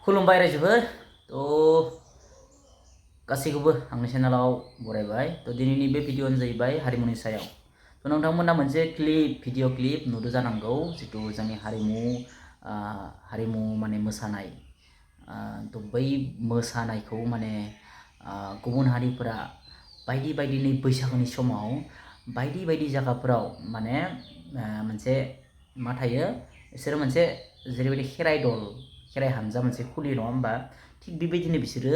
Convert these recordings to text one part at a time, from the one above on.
खुलुमबाय रायजोफोर गासैखौबो आंनि चेनेलाव बरायबाय दिनैनि बे भिडिअ'आनो जाहैबाय हारिमुनि सायाव नोंथांमोना मोनसे भिडिअ क्लिप नुदों जानांगौ जितु जोंनि हारिमु माने मोसानाय बै मोसानायखौ माने गुबुन हारिफोरा बायदि बायदिनि बैसागुनि समाव बायदि बायदि जायगाफोराव माने मोनसे मा थायो बिसोरो मोनसे जेरैबायदि खेराइ हानजा मोनसे खुलियो नङा होमबा थिग बेबायदिनो बिसोरो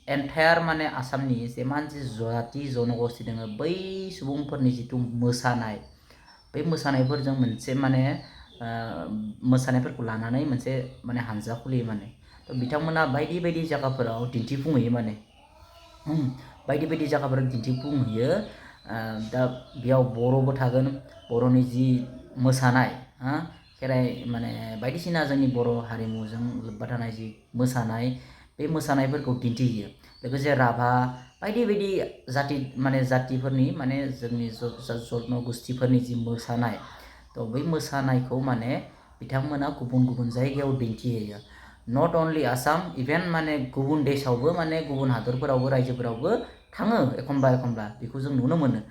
एन्टायार माने आसामनि जेमान जे जाति जनगोष्ठी दङ बै सुबुंफोरनि जितु मोसानाय बै मोसानायफोरजों मोनसे माने मोसानायफोरखौ लानानै मोनसे माने हानजा खुलियो माने बिथांमोना बायदि बायदि जायगाफोराव दिन्थिफुंहैयो माने बायदि बायदि जायगाफोराव दिन्थिफुंहैयो दा बेयाव बर'बो थागोन बर'नि जि मोसानाय खेराइ माने बायदिसिना जोंनि बर' हारिमुजों लोब्बा थानाय जि मोसानाय बे मोसानायफोरखौ दिन्थिहैयो लोगोसे राभा बायदि बायदि जातिफोरनि माने जोंनि जनगोष्ठीफोरनि जि मोसानाय बै मोसानायखौ माने बिथांमोना गुबुन गुबुन जायगायाव दिन्थिहैयो नट अनलि आसाम इभेन माने गुबुन देशावबो माने गुबुन हादरफोरावबो रायजोफोरावबो थाङो एखनबा बेखौ जों नुनो मोनो।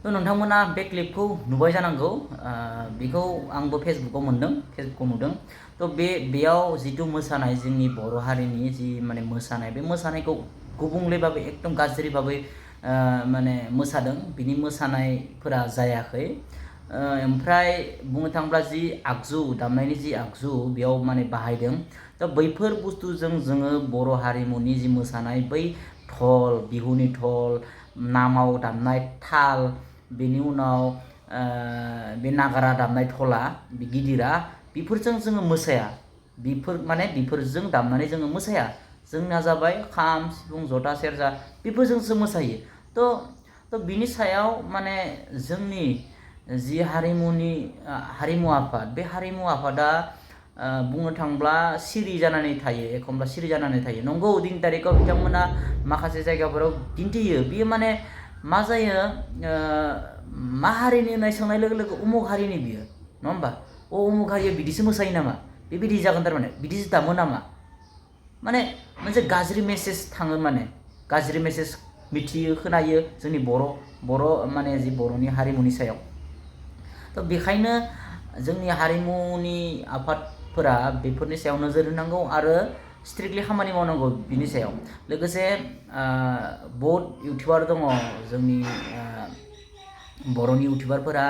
नोंथांमोना बे क्लिपखौ नुबाय जानांगौ बेखौ आंबो फेसबुकाव नुदों बेयाव जितु मोसानाय जोंनि बर' हारिनि जि माने मोसानाय बे मोसानायखौ गुबुंलेबाबो एकदम गाज्रिबाबो माने मोसादों बिनि मोसानायफोरा जायाखै ओमफ्राय बुंनो थाङोब्ला जि आगजु दामनायनि जि आगजु बेयाव माने बाहायदों बैफोर बुस्थुजों जोङो बर' हारिमुनि जि मोसानाय बै धल बिहुनि धल नामाव दामनाय थाल बेनि उनाव बे नागारा दामनाय धला बे गिदिरा बेफोरजों जोङो मोसाया बेफोरजों दामनानै जोङो मोसाया जोंना जाबाय खाम सिफुं जथा सेरजा बेफोरजोंसो मोसायो बिनि सायाव माने जोंनि जि हारिमु आफाद बे हारिमु आफादा बुंनो थांब्ला सिरि जानानै थायो नंगौ दिन तारिखाव बिथांमोना माखासे जायगाफोराव दिन्थियो बियो माने मा जायो मा हारिनि होननाय सोंनाय लोगो लोगो उमुक हारिनि बियो नङा होमबा उमुक हारिया बिदिसो मोसायो नामा बेबायदि जागोन थारमाने बिदिसो दामो नामा माने मोनसे गाज्रि मेसेज थाङो माने गाज्रि मेसेज मिथियो खोनायो जोंनि बर' माने जि बर'नि हारिमुनि सायाव बेखायनो जोंनि हारिमुनि आफादफोरा बेफोरनि सायाव नोजोर होनांगौ आरो स्ट्रिक्टलि खामानि मावनांगौ बिनि सायाव लोगोसे बहुत इउटुबार दङ जोंनि बर'नि इउटुबारफोरा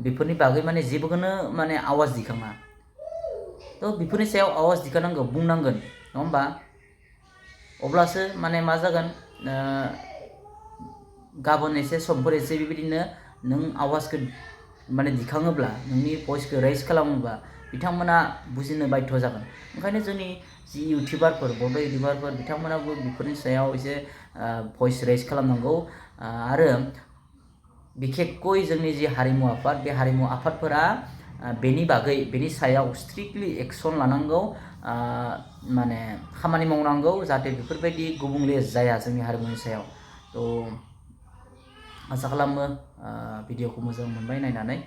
बेफोरनि बागै माने जेबोखौनो माने आवाज दिखाङा बेफोरनि सायाव आवाज दिखांनांगौ बुंनांगोन नङा होमबा अब्लासो माने मा जागोन गाबोन एसे समफोर एसे बेबायदिनो नों आवाजखौ माने दिखाङोब्ला नोंनि भइसखौ रेज खालामोब्ला बिथांमोना बुजिनो बाध्य जागोन ओंखायनो जोंनि जि इउटुबारफोर बर' इउटुबारफोर बिथांमोनाबो बेफोरनि सायाव एसे भइस रेज खालामनांगौ आरो बिखेखকৈ जोंनि जि हारिमु आफाद बे हारिमु आफादफोरा बेनि सायाव स्ट्रिक्टलि एक्सन लानांगौ माने खामानि मावनांगौ जाहाथे बेफोरबायदि गुबुंले जाया जोंनि हारिमुनि सायाव आसा खालामो भिडिअखौ मोजां मोनबाय नायनानै